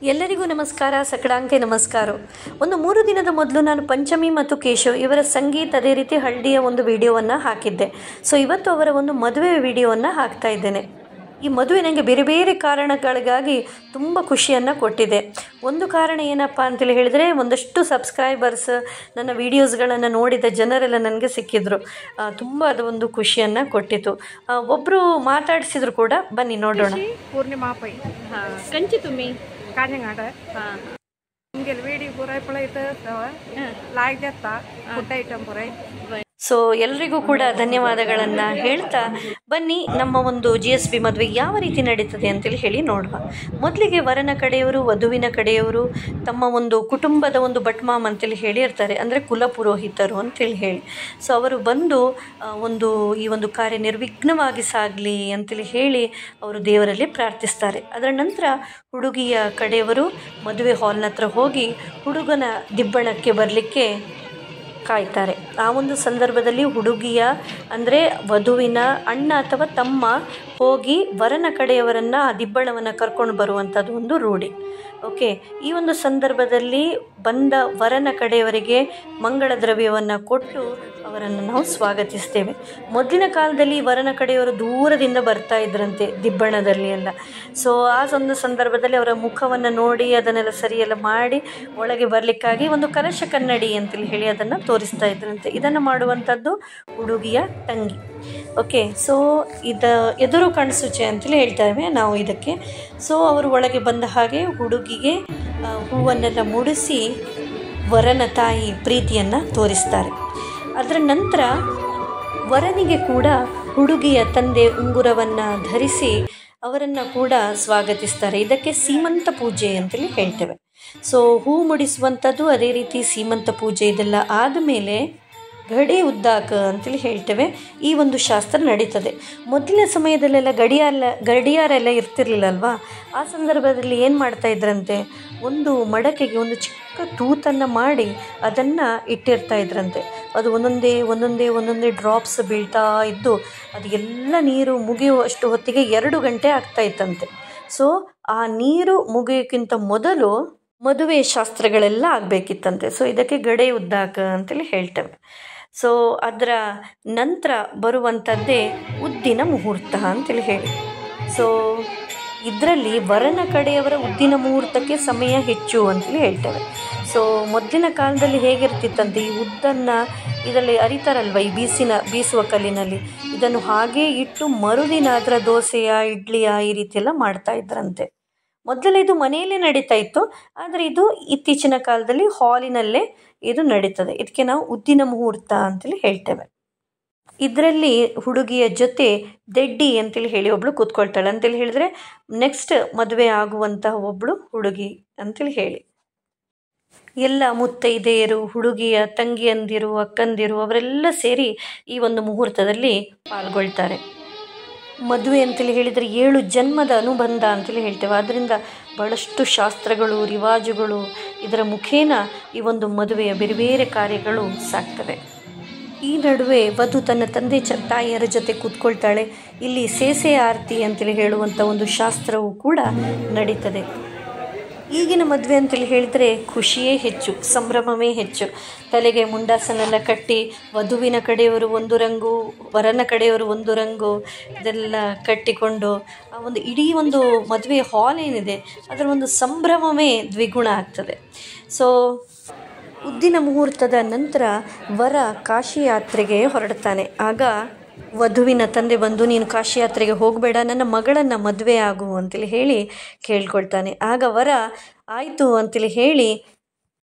ಎಲ್ಲರಿಗೂ ನಮಸ್ಕಾರ, ಸಕಡಾಂಕೆ ನಮಸ್ಕಾರ. ಒಂದು 3 ದಿನದ ಮೊದಲು ನಾನು ಪಂಚಮಿ ಮತ್ತು ಕೇಶವ್ ಇವರ ಸಂಗೀತ ಅದೇ ರೀತಿ ಹಳ್ಳಿಯ ಒಂದು ವಿಡಿಯೋವನ್ನು ಹಾಕಿದ್ದೆ. ಸೊ ಇವತ್ತು ಅವರ ಒಂದು ಮದುವೆ ವಿಡಿಯೋವನ್ನು ಹಾಕ್ತಾ ಇದ್ದೇನೆ. ಈ ಮದುವೆ ನನಗೆ ಬೇರೆ ಬೇರೆ ಕಾರಣಗಳಿಗಾಗಿ ತುಂಬ ಖುಷಿಯನ್ನು ಕೊಟ್ಟಿದೆ. ಒಂದು ಕಾರಣ ಏನಪ್ಪ ಅಂತೇಳಿ ಹೇಳಿದರೆ, ಒಂದಷ್ಟು ಸಬ್ಸ್ಕ್ರೈಬರ್ಸ್ ನನ್ನ ವೀಡಿಯೋಸ್ಗಳನ್ನು ನೋಡಿದ ಜನರೆಲ್ಲ ನನಗೆ ಸಿಕ್ಕಿದ್ರು. ತುಂಬ ಅದು ಒಂದು ಖುಷಿಯನ್ನು ಕೊಟ್ಟಿತು. ಒಬ್ಬರು ಮಾತಾಡಿಸಿದ್ರು ಕೂಡ, ಬನ್ನಿ ನೋಡೋಣ. पौर्णिमा पै कंची तुम्ही कांजंगाड निमगे विडियो पुराय पळयत लायक जाता फूड ಐಟಮ್ पुराय. ಸೊ ಎಲ್ರಿಗೂ ಕೂಡ ಧನ್ಯವಾದಗಳನ್ನು ಹೇಳ್ತಾ ಬನ್ನಿ ನಮ್ಮ ಒಂದು GSB ಮದುವೆ ಯಾವ ರೀತಿ ನಡೀತದೆ ಅಂತೇಳಿ ಹೇಳಿ ನೋಡುವ. ಮೊದಲಿಗೆ ವರನ ಕಡೆಯವರು ವಧುವಿನ ಕಡೆಯವರು ತಮ್ಮ ಒಂದು ಕುಟುಂಬದ ಒಂದು ಬಟ್ಮಾಮ್ ಅಂತೇಳಿ ಹೇಳಿರ್ತಾರೆ, ಅಂದರೆ ಕುಲಪುರೋಹಿತರು ಅಂತೇಳಿ ಹೇಳಿ. ಸೊ ಅವರು ಬಂದು ಈ ಒಂದು ಕಾರ್ಯ ನಿರ್ವಿಘ್ನವಾಗಿ ಸಾಗಲಿ ಅಂತೇಳಿ ಹೇಳಿ ಅವರು ದೇವರಲ್ಲಿ ಪ್ರಾರ್ಥಿಸ್ತಾರೆ. ಅದರ ನಂತರ ಹುಡುಗಿಯ ಕಡೆಯವರು ಮದುವೆ ಹಾಲ್ನ ಹತ್ರ ಹೋಗಿ ಹುಡುಗನ ದಿಬ್ಬಣಕ್ಕೆ ಬರಲಿಕ್ಕೆ ಕಾಯ್ತಾರೆ. ಆ ಒಂದು ಸಂದರ್ಭದಲ್ಲಿ ಹುಡುಗಿಯ ಅಂದರೆ ವಧುವಿನ ಅಣ್ಣ ಅಥವಾ ತಮ್ಮ ಹೋಗಿ ವರನ ಕಡೆಯವರನ್ನು ಆ ದಿಬ್ಬಣವನ್ನು ಕರ್ಕೊಂಡು ಬರುವಂಥದ್ದು ಒಂದು ರೂಢಿ. ಓಕೆ, ಈ ಒಂದು ಸಂದರ್ಭದಲ್ಲಿ ಬಂದ ವರನ ಕಡೆಯವರಿಗೆ ಮಂಗಳ ದ್ರವ್ಯವನ್ನು ಕೊಟ್ಟು ಅವರನ್ನು ನಾವು ಸ್ವಾಗತಿಸ್ತೇವೆ. ಮೊದಲಿನ ಕಾಲದಲ್ಲಿ ವರನ ಕಡೆಯವರು ದೂರದಿಂದ ಬರ್ತಾ ಇದ್ರಂತೆ ದಿಬ್ಬಣದಲ್ಲಿ ಎಲ್ಲ. ಸೊ ಆ ಒಂದು ಸಂದರ್ಭದಲ್ಲಿ ಅವರ ಮುಖವನ್ನು ನೋಡಿ ಅದನ್ನೆಲ್ಲ ಸರಿಯೆಲ್ಲ ಮಾಡಿ ಒಳಗೆ ಬರಲಿಕ್ಕಾಗಿ ಒಂದು ಕಲಶ ಕನ್ನಡಿ ಅಂತೇಳಿ ಹೇಳಿ ಅದನ್ನು ತೋರಿಸ್ತಾ ಇದ್ರಂತೆ. ಇದನ್ನು ಮಾಡುವಂಥದ್ದು ಹುಡುಗಿಯ ತಂಗಿ. ಓಕೆ, ಸೊ ಎದುರು ಕಣ್ಸುಚೆ ಅಂತೇಳಿ ಹೇಳ್ತೇವೆ ನಾವು ಇದಕ್ಕೆ. ಸೊ ಅವರು ಒಳಗೆ ಬಂದ ಹಾಗೆ ಹುಡುಗಿಗೆ ಹೂವನ್ನೆಲ್ಲ ಮುಡಿಸಿ ವರನ ತಾಯಿ ಪ್ರೀತಿಯನ್ನು ತೋರಿಸ್ತಾರೆ. ಅದರ ನಂತರ ವರನಿಗೆ ಕೂಡ ಹುಡುಗಿಯ ತಂದೆ ಉಂಗುರವನ್ನು ಧರಿಸಿ ಅವರನ್ನು ಕೂಡ ಸ್ವಾಗತಿಸ್ತಾರೆ. ಇದಕ್ಕೆ ಸೀಮಂತ ಪೂಜೆ ಅಂತೇಳಿ ಹೇಳ್ತೇವೆ. ಸೊ ಹೂ ಮುಡಿಸುವಂಥದ್ದು, ಅದೇ ರೀತಿ ಸೀಮಂತ ಪೂಜೆ, ಇದೆಲ್ಲ ಆದಮೇಲೆ ಗಡಿ ಉದ್ದಾಕ ಅಂತೇಳಿ ಹೇಳ್ತೇವೆ. ಈ ಒಂದು ಶಾಸ್ತ್ರ ನಡೀತದೆ. ಮೊದಲಿನ ಸಮಯದಲ್ಲೆಲ್ಲ ಗಡಿಯಾರ ಎಲ್ಲ ಇರ್ತಿರ್ಲಿಲ್ಲಲ್ವಾ. ಆ ಸಂದರ್ಭದಲ್ಲಿ ಏನು ಮಾಡ್ತಾ ಇದ್ರಂತೆ, ಒಂದು ಮಡಕೆಗೆ ಒಂದು ಚಿಕ್ಕ ತೂತನ್ನು ಮಾಡಿ ಅದನ್ನು ಇಟ್ಟಿರ್ತಾ ಇದ್ರಂತೆ. ಅದು ಒಂದೊಂದೇ ಡ್ರಾಪ್ಸ್ ಬೀಳ್ತಾ ಇದ್ದು ಅದು ಎಲ್ಲ ನೀರು ಮುಗಿಯುವಷ್ಟು ಹೊತ್ತಿಗೆ 2 ಗಂಟೆ ಆಗ್ತಾ ಇತ್ತಂತೆ. ಸೊ ಆ ನೀರು ಮುಗಿಯೋಕ್ಕಿಂತ ಮೊದಲು ಮದುವೆ ಶಾಸ್ತ್ರಗಳೆಲ್ಲ ಆಗಬೇಕಿತ್ತಂತೆ. ಸೊ ಇದಕ್ಕೆ ಗಡೆ ಉದ್ದಾಕ ಅಂತೇಳಿ ಹೇಳ್ತೇವೆ. ಸೊ ಅದರ ನಂತರ ಬರುವಂಥದ್ದೇ ಉದ್ದಿನ ಮುಹೂರ್ತ ಅಂತೇಳಿ ಹೇಳಿ. ಸೊ ಇದರಲ್ಲಿ ವರನ ಕಡೆಯವರ ಉದ್ದಿನ ಮುಹೂರ್ತಕ್ಕೆ ಸಮಯ ಹೆಚ್ಚು ಅಂತೇಳಿ ಹೇಳ್ತೇವೆ. ಸೊ ಮೊದಲಿನ ಕಾಲದಲ್ಲಿ ಹೇಗಿರ್ತಿತ್ತಂತೆ, ಈ ಉದ್ದನ್ನು ಇದರಲ್ಲಿ ಅರಿತಾರಲ್ವ, ಈ ಬೀಸುವ ಕಲ್ಲಿನಲ್ಲಿ ಇದನ್ನು ಹಾಗೇ ಇಟ್ಟು ಮರುದಿನ ಅದರ ದೋಸೆಯ ಇಡ್ಲಿಯ ಈ ರೀತಿಯೆಲ್ಲ ಮಾಡ್ತಾ ಇದ್ರಂತೆ. ಮೊದಲೆಲ್ಲ ಇದು ಮನೆಯಲ್ಲೇ ನಡೀತಾ ಇತ್ತು, ಆದರೆ ಇದು ಇತ್ತೀಚಿನ ಕಾಲದಲ್ಲಿ ಹಾಲಿನಲ್ಲೇ ಇದು ನಡೀತದೆ. ಇದಕ್ಕೆ ನಾವು ಉದ್ದಿನ ಮುಹೂರ್ತ ಅಂತೇಳಿ ಹೇಳ್ತೇವೆ. ಇದರಲ್ಲಿ ಹುಡುಗಿಯ ಜೊತೆ ದೆಡ್ಡಿ ಅಂತೇಳಿ ಹೇಳಿ ಒಬ್ಬಳು ಕೂತ್ಕೊಳ್ತಾಳೆ. ಅಂತೇಳಿ ಹೇಳಿದ್ರೆ ನೆಕ್ಸ್ಟ್ ಮದುವೆ ಆಗುವಂತಹ ಒಬ್ಬಳು ಹುಡುಗಿ ಅಂತೇಳಿ ಹೇಳಿ. ಎಲ್ಲ ಮುತ್ತೈದೆಯರು, ಹುಡುಗಿಯ ತಂಗಿಯಂದಿರು, ಅಕ್ಕಂದಿರು ಅವರೆಲ್ಲ ಸೇರಿ ಈ ಒಂದು ಮುಹೂರ್ತದಲ್ಲಿ ಪಾಲ್ಗೊಳ್ತಾರೆ. ಮದುವೆ ಅಂತೇಳಿ ಹೇಳಿದರೆ 7 ಜನ್ಮದ ಅನುಬಂಧ ಅಂತೇಳಿ ಹೇಳ್ತೇವೆ. ಆದ್ದರಿಂದ ಬಹಳಷ್ಟು ಶಾಸ್ತ್ರಗಳು, ರಿವಾಜುಗಳು ಇದರ ಮುಖೇನ ಈ ಒಂದು ಮದುವೆಯ ಬೇರೆ ಬೇರೆ ಕಾರ್ಯಗಳು ಸಾಗ್ತವೆ. ಈ ನಡುವೆ ವಧು ತನ್ನ ತಂದೆ ತಾಯಿಯರ ಜೊತೆ ಕೂತ್ಕೊಳ್ತಾಳೆ. ಇಲ್ಲಿ ಸೇಸೆ ಆರತಿ ಅಂತೇಳಿ ಹೇಳುವಂಥ ಒಂದು ಶಾಸ್ತ್ರವೂ ಕೂಡ ನಡೀತದೆ. ಈಗಿನ ಮದುವೆ ಅಂತೇಳಿ ಹೇಳಿದರೆ ಖುಷಿಯೇ ಹೆಚ್ಚು, ಸಂಭ್ರಮವೇ ಹೆಚ್ಚು. ತಲೆಗೆ ಮುಂಡಾಸನ್ನೆಲ್ಲ ಕಟ್ಟಿ ವಧುವಿನ ಕಡೆಯವರು ಒಂದು ರಂಗು, ವರನ ಕಡೆಯವರು ಒಂದು ರಂಗು, ಇದೆಲ್ಲ ಕಟ್ಟಿಕೊಂಡು ಆ ಒಂದು ಇಡೀ ಒಂದು ಮದುವೆ ಹಾಲ್ ಏನಿದೆ ಅದರ ಒಂದು ಸಂಭ್ರಮವೇ ದ್ವಿಗುಣ ಆಗ್ತದೆ. ಸೊ ಉದ್ದಿನ ಮುಹೂರ್ತದ ನಂತರ ವರ ಕಾಶಿ ಯಾತ್ರೆಗೆ ಹೊರಡ್ತಾನೆ. ಆಗ ವಧುವಿನ ತಂದೆ ಬಂದು, ನೀನು ಕಾಶಿ ಯಾತ್ರೆಗೆ ಹೋಗಬೇಡ, ನನ್ನ ಮಗಳನ್ನು ಮದುವೆ ಆಗು ಅಂತೇಳಿ ಹೇಳಿ ಕೇಳ್ಕೊಳ್ತಾನೆ. ಆಗ ವರ ಆಯಿತು ಅಂತೇಳಿ ಹೇಳಿ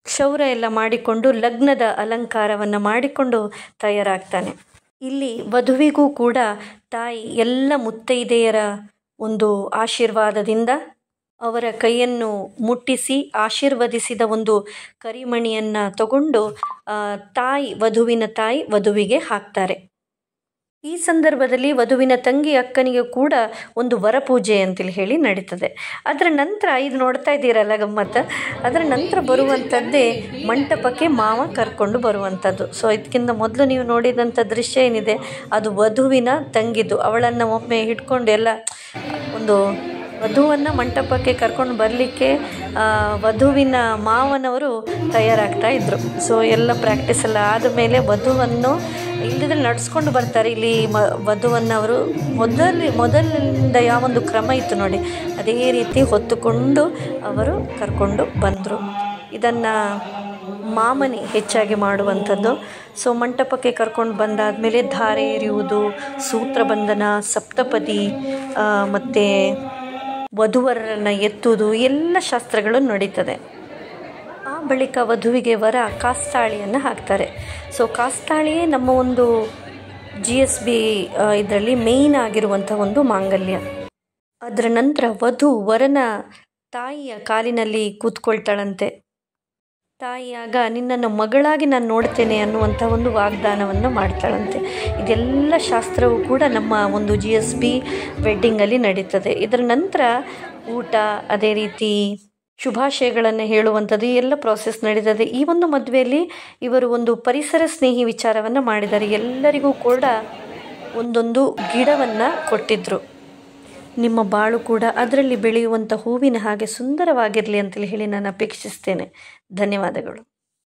ಕ್ಷೌರ ಎಲ್ಲ ಮಾಡಿಕೊಂಡು ಲಗ್ನದ ಅಲಂಕಾರವನ್ನು ಮಾಡಿಕೊಂಡು ತಯಾರಾಗ್ತಾನೆ. ಇಲ್ಲಿ ವಧುವಿಗೂ ಕೂಡ ತಾಯಿ ಎಲ್ಲ ಮುತ್ತೈದೆಯರ ಒಂದು ಆಶೀರ್ವಾದದಿಂದ ಅವರ ಕೈಯನ್ನು ಮುಟ್ಟಿಸಿ ಆಶೀರ್ವದಿಸಿದ ಒಂದು ಕರಿಮಣಿಯನ್ನು ತಗೊಂಡು ವಧುವಿನ ತಾಯಿ ವಧುವಿಗೆ ಹಾಕ್ತಾರೆ. ಈ ಸಂದರ್ಭದಲ್ಲಿ ವಧುವಿನ ತಂಗಿ ಅಕ್ಕನಿಗೆ ಕೂಡ ಒಂದು ವರಪೂಜೆ ಅಂತೇಳಿ ಹೇಳಿ ನಡೀತದೆ. ಅದರ ನಂತರ ಇದು ನೋಡ್ತಾ ಇದ್ದೀರಲ್ಲ ಗಮ್ಮತ್ತು, ಅದರ ನಂತರ ಬರುವಂಥದ್ದೇ ಮಂಟಪಕ್ಕೆ ಮಾವ ಕರ್ಕೊಂಡು ಬರುವಂಥದ್ದು. ಸೊ ಇದಕ್ಕಿಂತ ಮೊದಲು ನೀವು ನೋಡಿದಂಥ ದೃಶ್ಯ ಏನಿದೆ ಅದು ವಧುವಿನ ತಂಗಿದ್ದು. ಅವಳನ್ನು ಒಮ್ಮೆ ಹಿಡ್ಕೊಂಡು ಎಲ್ಲ ಒಂದು ವಧುವನ್ನು ಮಂಟಪಕ್ಕೆ ಕರ್ಕೊಂಡು ಬರಲಿಕ್ಕೆ ವಧುವಿನ ಮಾವನವರು ತಯಾರಾಗ್ತಾ ಇದ್ದರು. ಸೊ ಎಲ್ಲ ಪ್ರಾಕ್ಟೀಸ್ ಎಲ್ಲ ಆದಮೇಲೆ ವಧುವನ್ನು ಇಲ್ಲದ್ರೆ ನಡೆಸ್ಕೊಂಡು ಬರ್ತಾರೆ. ಇಲ್ಲಿ ವಧುವನ್ನು ಅವರು ಮೊದಲಿಂದ ಯಾವೊಂದು ಕ್ರಮ ಇತ್ತು ನೋಡಿ, ಅದೇ ರೀತಿ ಹೊತ್ತುಕೊಂಡು ಅವರು ಕರ್ಕೊಂಡು ಬಂದರು. ಇದನ್ನು ಮಾಮನಿ ಹೆಚ್ಚಾಗಿ ಮಾಡುವಂಥದ್ದು. ಸೊ ಮಂಟಪಕ್ಕೆ ಕರ್ಕೊಂಡು ಬಂದಾದಮೇಲೆ ಧಾರೆ ಎರೆಯುವುದು, ಸೂತ್ರಬಂಧನ, ಸಪ್ತಪದಿ ಮತ್ತು ವಧುವರರನ್ನು ಎತ್ತುವುದು ಎಲ್ಲ ಶಾಸ್ತ್ರಗಳು ನಡೀತದೆ. ಆ ಬಳಿಕ ವಧುವಿಗೆ ವರ ಕಾಸ್ತಾಳಿಯನ್ನು ಹಾಕ್ತಾರೆ. ಸೊ ಕಾಸ್ತಾಳಿಯೇ ನಮ್ಮ ಒಂದು GSB ಇದರಲ್ಲಿ ಮೇಯ್ನ್ ಆಗಿರುವಂಥ ಒಂದು ಮಾಂಗಲ್ಯ. ಅದರ ನಂತರ ವಧು ವರನ ತಾಯಿಯ ಕಾಲಿನಲ್ಲಿ ಕೂತ್ಕೊಳ್ತಾಳಂತೆ. ತಾಯಿಯಾಗ ನಿನ್ನನ್ನು ಮಗಳಾಗಿ ನಾನು ನೋಡ್ತೇನೆ ಅನ್ನುವಂಥ ಒಂದು ವಾಗ್ದಾನವನ್ನು ಮಾಡ್ತಾಳಂತೆ. ಇದೆಲ್ಲ ಶಾಸ್ತ್ರವೂ ಕೂಡ ನಮ್ಮ ಒಂದು GSB ವೆಡ್ಡಿಂಗಲ್ಲಿ ನಡೀತದೆ. ಇದರ ನಂತರ ಊಟ, ಅದೇ ರೀತಿ ಶುಭಾಶಯಗಳನ್ನು ಹೇಳುವಂಥದ್ದು ಎಲ್ಲ ಪ್ರಾಸೆಸ್ ನಡೀತದೆ. ಈ ಒಂದು ಮದುವೆಯಲ್ಲಿ ಇವರು ಒಂದು ಪರಿಸರ ಸ್ನೇಹಿ ವಿಚಾರವನ್ನು ಮಾಡಿದ್ದಾರೆ. ಎಲ್ಲರಿಗೂ ಕೂಡ ಒಂದೊಂದು ಗಿಡವನ್ನು ಕೊಟ್ಟಿದ್ದರು. ನಿಮ್ಮ ಬಾಳು ಕೂಡ ಅದರಲ್ಲಿ ಬೆಳೆಯುವಂಥ ಹೂವಿನ ಹಾಗೆ ಸುಂದರವಾಗಿರಲಿ ಅಂತೇಳಿ ಹೇಳಿ ನಾನು ಅಪೇಕ್ಷಿಸ್ತೇನೆ. ಧನ್ಯವಾದಗಳು.